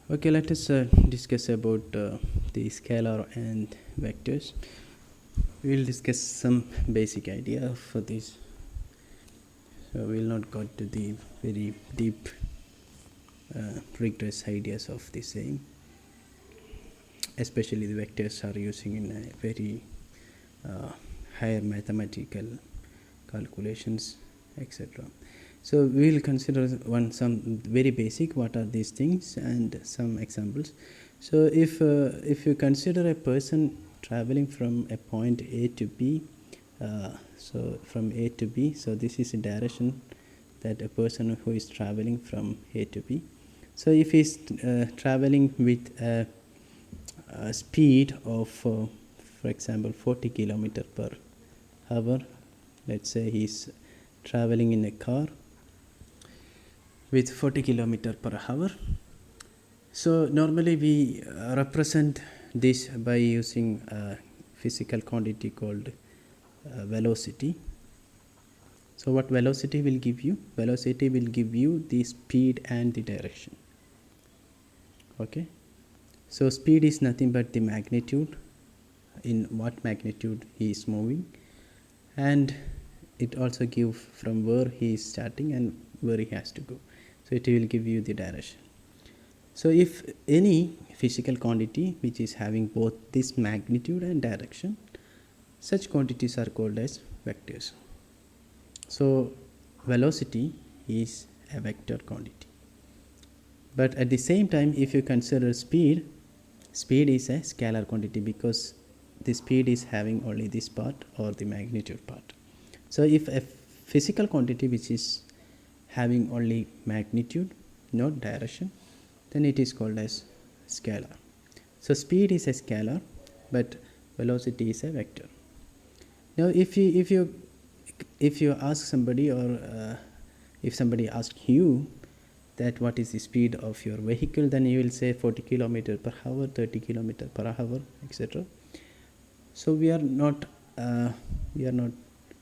Okay, let us discuss about the scalar and vectors. We will discuss some basic idea for this. So we will not go to the very deep, rigorous ideas of the same. Especially the vectors are using in a very higher mathematical calculations, etc. So we will consider some very basic what are these things and some examples. So if you consider a person traveling from a point A to B, so from A to B, so this is a direction that a person who is traveling from A to B. So if he is traveling with a speed of for example 40 kilometer per hour, let's say he is traveling in a car with 40 kilometer per hour. So normally we represent this by using a physical quantity called velocity. So what velocity will give you? Velocity will give you the speed and the direction. Okay, so speed is nothing but the magnitude, in what magnitude he is moving, and it also gives from where he is starting and where he has to go. So it will give you the direction. So if any physical quantity which is having both this magnitude and direction, such quantities are called as vectors. So velocity is a vector quantity. But at the same time, if you consider speed is a scalar quantity because the speed is having only this part or the magnitude part. So if a physical quantity which is having only magnitude, not direction, then it is called as scalar. So speed is a scalar, but velocity is a vector. Now if you ask somebody, or if somebody asks you that what is the speed of your vehicle, then you will say 40 kilometer per hour, 30 kilometer per hour, etc. So we are not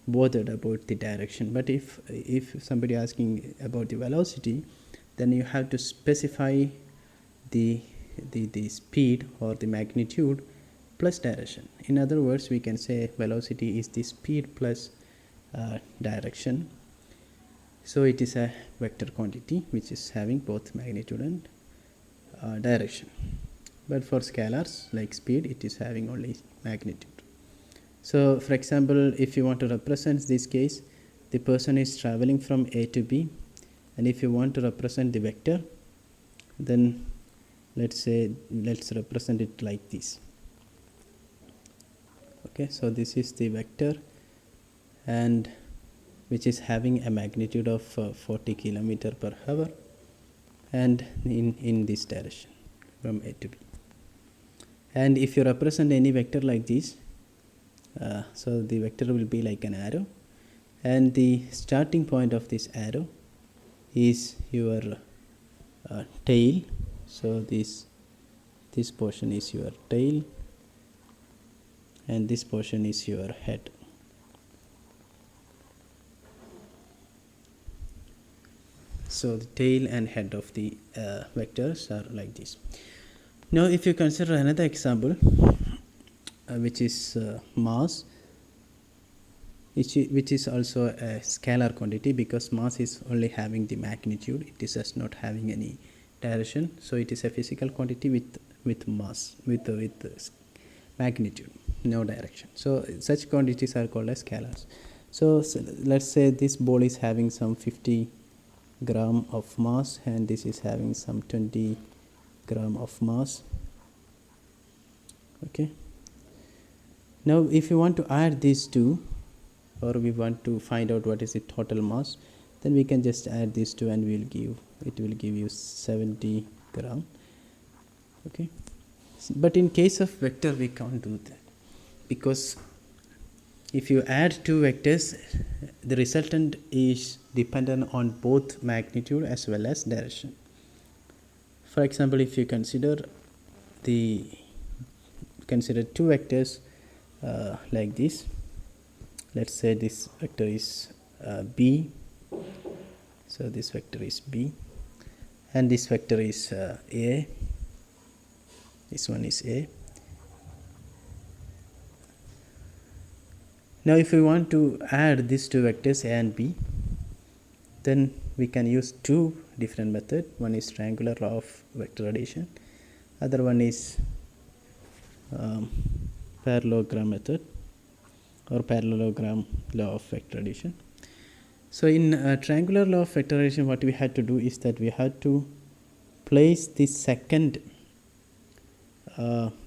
bothered about the direction. But if somebody asking about the velocity, then you have to specify the speed or the magnitude plus direction. In other words, we can say velocity is the speed plus direction. So it is a vector quantity which is having both magnitude and direction. But for scalars like speed, it is having only magnitude. So for example, if you want to represent this case, the person is traveling from A to B, and if you want to represent the vector, then let's represent it like this. Okay, so this is the vector, and which is having a magnitude of 40 kilometer per hour and in this direction from A to B. And if you represent any vector like this, so the vector will be like an arrow, and the starting point of this arrow is your tail. So this portion is your tail, and this portion is your head. So the tail and head of the vectors are like this. Now if you consider another example, which is mass, which is also a scalar quantity because mass is only having the magnitude, it is just not having any direction. So it is a physical quantity with mass, with magnitude, no direction. So such quantities are called as scalars. So let's say this ball is having some 50 gram of mass, and this is having some 20 gram of mass. Okay, now if you want to add these two, or we want to find out what is the total mass, then we can just add these two and it will give you 70 gram. Okay, but in case of vector we can't do that, because if you add two vectors, the resultant is dependent on both magnitude as well as direction. For example, if you consider two vectors like this, let's say this vector is B, so this vector is B, and this vector is A, This one is A. Now if we want to add these two vectors A and B, then we can use two different methods. One is triangular law of vector addition, other one is parallelogram method or parallelogram law of vector addition. So in triangular law of vector addition, what we had to do is that we had to place the second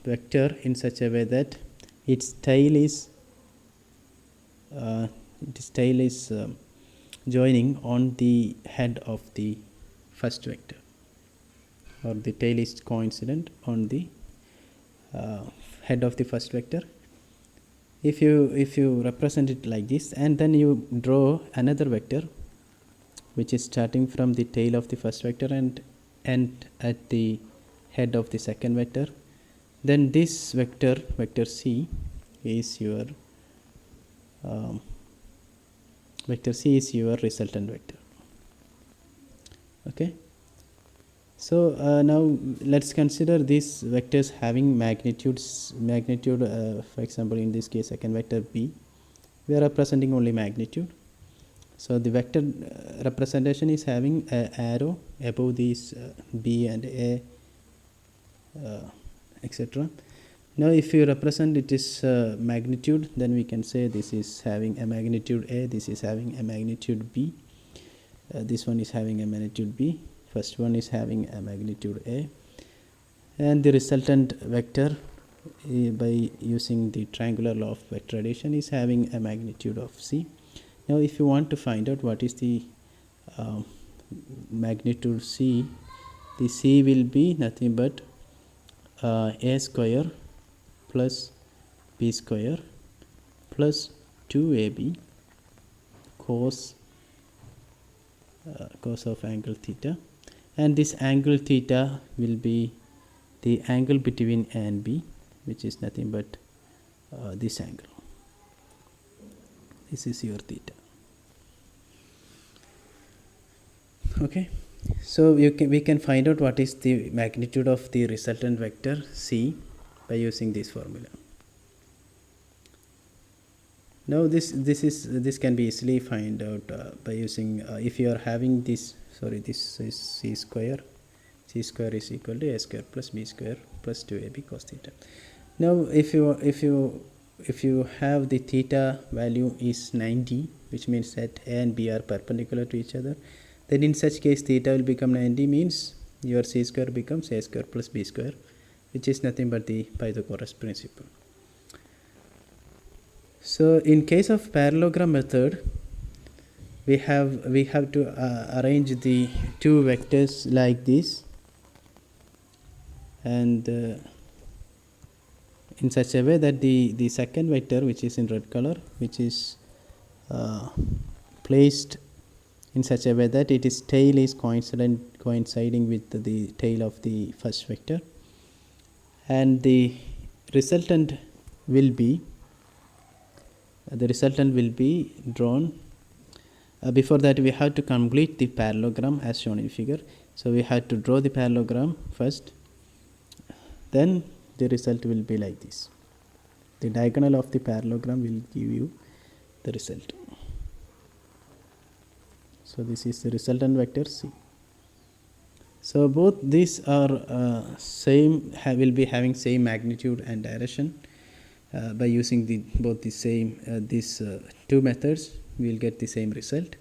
vector in such a way that its tail is joining on the head of the first vector, or the tail is coincident on the head of the first vector. If you represent it like this, and then you draw another vector which is starting from the tail of the first vector and end at the head of the second vector, then this vector C is your resultant vector. Okay, so now let's consider these vectors having magnitude, for example in this case second vector B, we are representing only magnitude. So the vector representation is having an arrow above these B and A, etc. Now if you represent it is magnitude, then we can say this is having a magnitude A, this is having a magnitude B, this one is having a magnitude B, first one is having a magnitude A, and the resultant vector by using the triangular law of vector addition is having a magnitude of C. Now if you want to find out what is the magnitude C, the C will be nothing but A square plus B square plus 2AB cos of angle theta, and this angle theta will be the angle between A and B, which is nothing but this angle. This is your theta. Okay, so we can find out what is the magnitude of the resultant vector C by using this formula. Now this can be easily find out by using if you are having this, this is C square is equal to A square plus B square plus 2AB cos theta. Now if you have the theta value is 90, which means that A and B are perpendicular to each other, then in such case theta will become 90, means your C square becomes A square plus B square, which is nothing but the Pythagoras principle. So in case of parallelogram method, we have to arrange the two vectors like this, and in such a way that the second vector, which is in red color, which is placed in such a way that its tail is coinciding with the tail of the first vector, and the resultant will be drawn. Before that we have to complete the parallelogram as shown in figure. So we have to draw the parallelogram first, then the result will be like this. The diagonal of the parallelogram will give you the result. So this is the resultant vector C. So both these are will be having same magnitude and direction. By using these two methods, we will get the same result,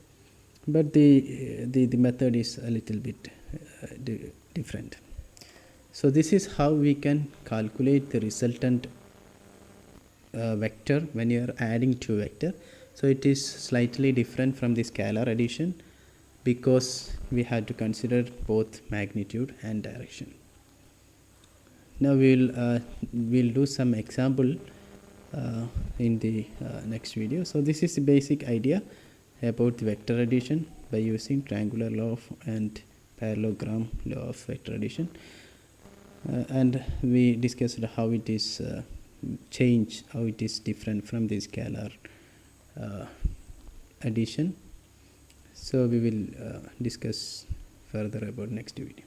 but the method is a little bit different. So this is how we can calculate the resultant vector when you are adding two vectors. So it is slightly different from the scalar addition because we have to consider both magnitude and direction. Now we'll do some example in the next video. So this is the basic idea about the vector addition by using triangular law and parallelogram law of vector addition, and we discussed how it is how it is different from the scalar addition. So we will discuss further about next video.